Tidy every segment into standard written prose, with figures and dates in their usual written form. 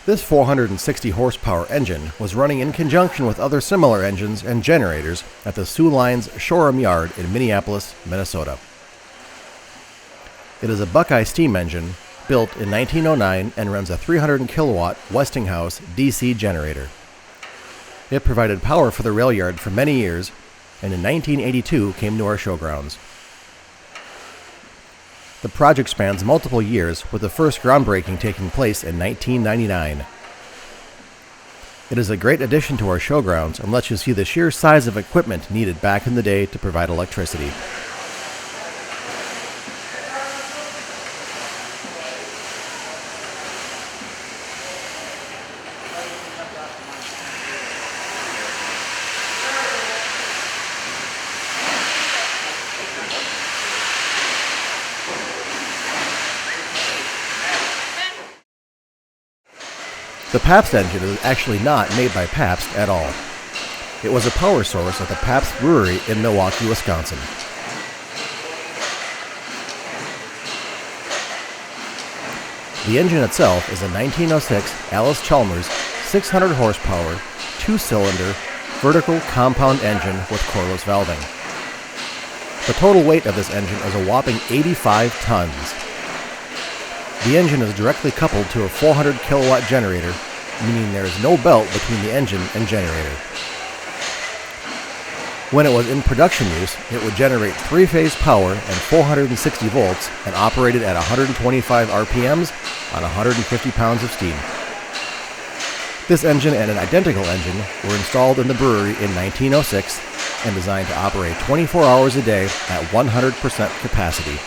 This 460 horsepower engine was running in conjunction with other similar engines and generators at the Sioux Line's Shoreham Yard in Minneapolis, Minnesota. It is a Buckeye steam engine built in 1909 and runs a 300 kilowatt Westinghouse DC generator. It provided power for the rail yard for many years, and in 1982 came to our showgrounds. The project spans multiple years, with the first groundbreaking taking place in 1999. It is a great addition to our showgrounds and lets you see the sheer size of equipment needed back in the day to provide electricity. The Pabst engine is actually not made by Pabst at all. It was a power source at the Pabst Brewery in Milwaukee, Wisconsin. The engine itself is a 1906 Allis-Chalmers 600 horsepower, 2-cylinder, vertical compound engine with coreless valving. The total weight of this engine is a whopping 85 tons. The engine is directly coupled to a 400 kilowatt generator, meaning there is no belt between the engine and generator. When it was in production use, it would generate 3-phase power and 460 volts and operated at 125 RPMs on 150 pounds of steam. This engine and an identical engine were installed in the brewery in 1906 and designed to operate 24 hours a day at 100% capacity.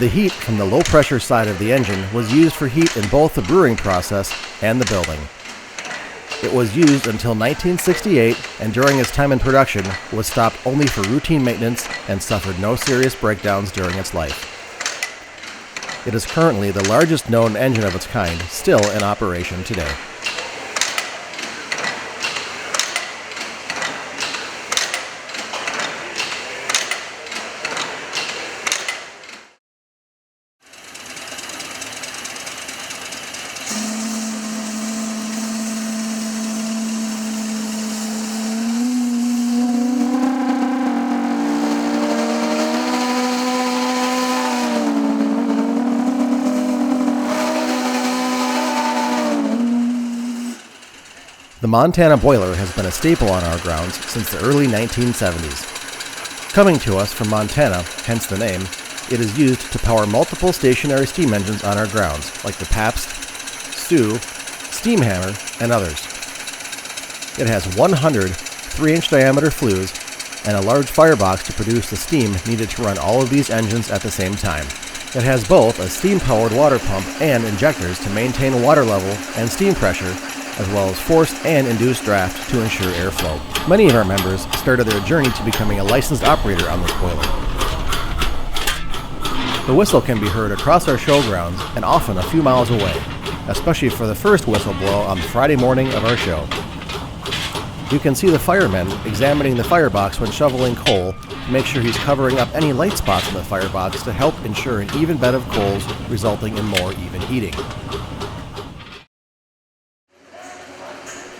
The heat from the low-pressure side of the engine was used for heat in both the brewing process and the building. It was used until 1968, and during its time in production was stopped only for routine maintenance and suffered no serious breakdowns during its life. It is currently the largest known engine of its kind still in operation today. The Montana boiler has been a staple on our grounds since the early 1970s. Coming to us from Montana, hence the name, it is used to power multiple stationary steam engines on our grounds, like the Pabst, Sioux, Steamhammer, and others. It has 100 3-inch diameter flues and a large firebox to produce the steam needed to run all of these engines at the same time. It has both a steam-powered water pump and injectors to maintain water level and steam pressure, as well as forced and induced draft to ensure airflow. Many of our members started their journey to becoming a licensed operator on this boiler. The whistle can be heard across our showgrounds and often a few miles away, especially for the first whistle blow on the Friday morning of our show. You can see the fireman examining the firebox when shoveling coal to make sure he's covering up any light spots in the firebox to help ensure an even bed of coals, resulting in more even heating.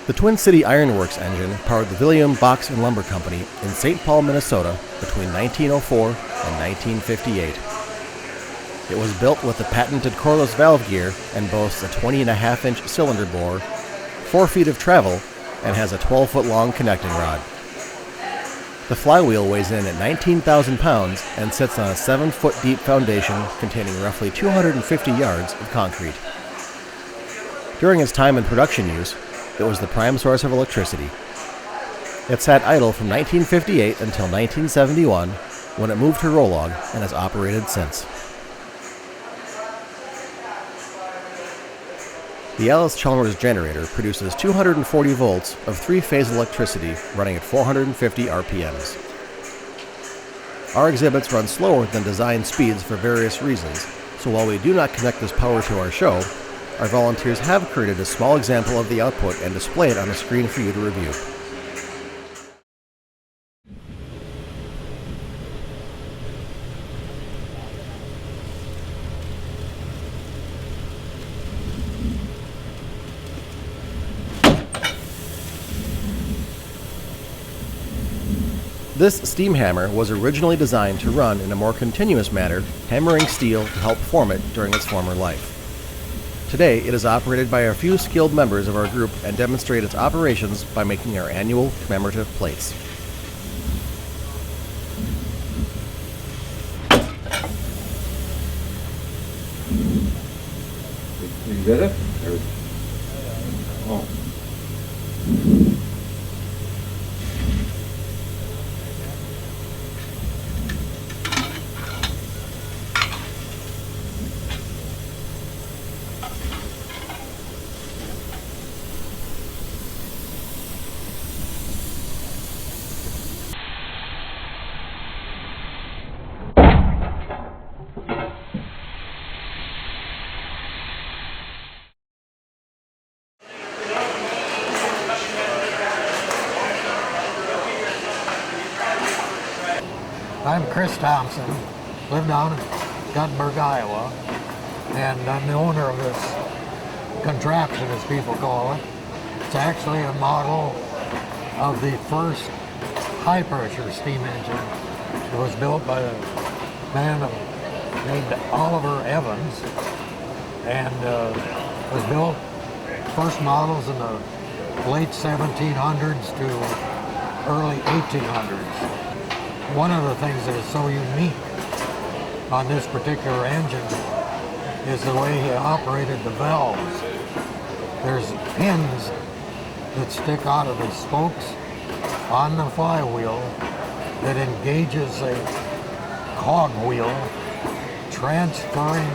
The Twin City Iron Works engine powered the William Box and Lumber Company in St. Paul, Minnesota between 1904 and 1958. It was built with the patented coreless valve gear and boasts a 20.5-inch cylinder bore, 4 feet of travel, and has a 12-foot long connecting rod. The flywheel weighs in at 19,000 pounds and sits on a 7-foot deep foundation containing roughly 250 yards of concrete. During its time in production use, it was the prime source of electricity. It sat idle from 1958 until 1971, when it moved to Rollag and has operated since. The Allis-Chalmers generator produces 240 volts of 3-phase electricity running at 450 RPMs. Our exhibits run slower than design speeds for various reasons, so while we do not connect this power to our show, Our volunteers have created a small example of the output and display it on the screen for you to review. This steam hammer was originally designed to run in a more continuous manner, hammering steel to help form it during its former life. Today, it is operated by a few skilled members of our group and demonstrate its operations by making our annual commemorative plates. You get it? Oh. I'm Chris Thompson, live down in Guttenberg, Iowa, and I'm the owner of this contraption, as people call it. It's actually a model of the first high-pressure steam engine. It was built by a man named Oliver Evans, and was built, first models in the late 1700s to early 1800s. One of the things that is so unique on this particular engine is the way he operated the valves. There's pins that stick out of the spokes on the flywheel that engages a cogwheel, transferring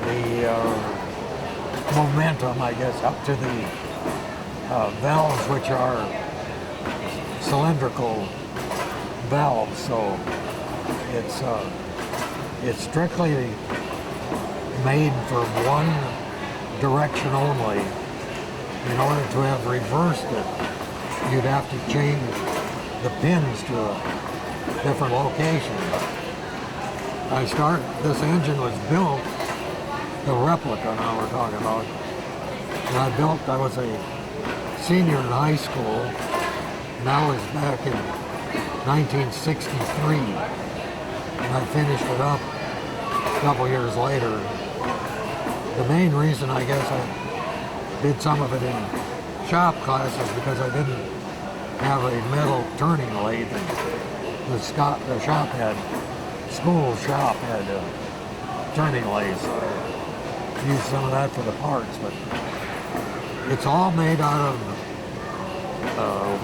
the momentum, I guess, up to the valves, which are cylindrical valve, so it's strictly made for one direction only. In order to have reversed it, you'd have to change the pins to a different location. This engine was built, the replica now we're talking about, and I was a senior in high school, and I was back in 1963, and I finished it up a couple years later. The main reason, I guess, I did some of it in shop classes because I didn't have a metal turning lathe. The school shop had turning lathes, so I used some of that for the parts, but it's all made out of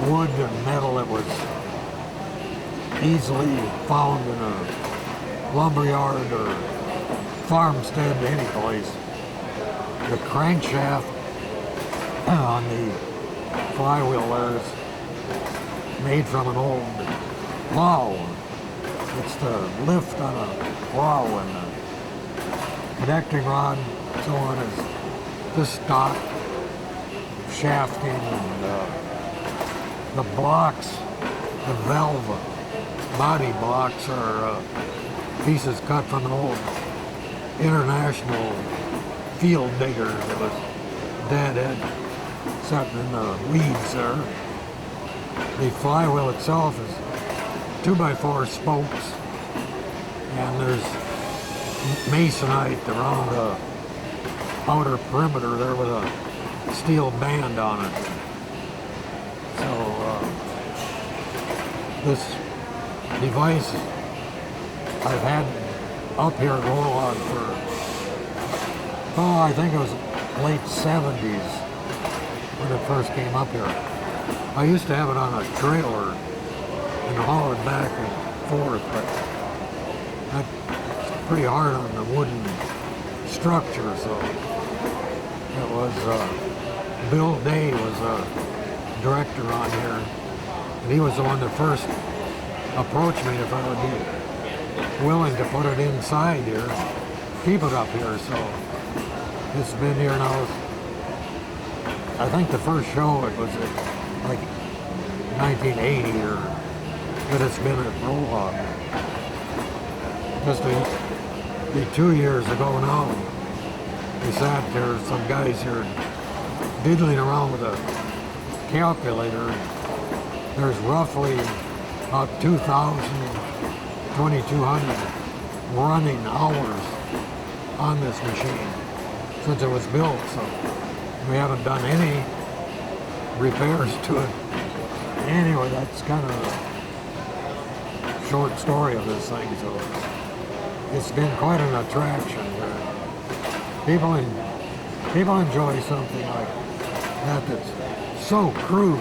wood and metal that was easily found in a lumberyard or farmstead, any place. The crankshaft on the flywheel there is made from an old plow. It's the lift on a plow, and the connecting rod and so on is just stock shafting, and the blocks, the valve body blocks are pieces cut from an old international field digger that was Dad had sitting in the weeds there. The flywheel itself is 2x4 spokes, and there's masonite around the outer perimeter there with a steel band on it. So this device I've had up here in Rollag for, I think it was late 70s when it first came up here. I used to have it on a trailer and haul it back and forth, but that's pretty hard on the wooden structure, so it was, Bill Day was a director on here, and he was the one that first approached me if I would be willing to put it inside here, keep it up here. So It's been here now. I think the first show it was at like 1980 or, but it's been at Rollag. Just be 2 years ago now. We sat there, some guys here diddling around with a calculator. There's roughly about 2,200 running hours on this machine since it was built, so we haven't done any repairs to it. Anyway, that's kind of a short story of this thing, so it's been quite an attraction. People enjoy something like that that's so crude.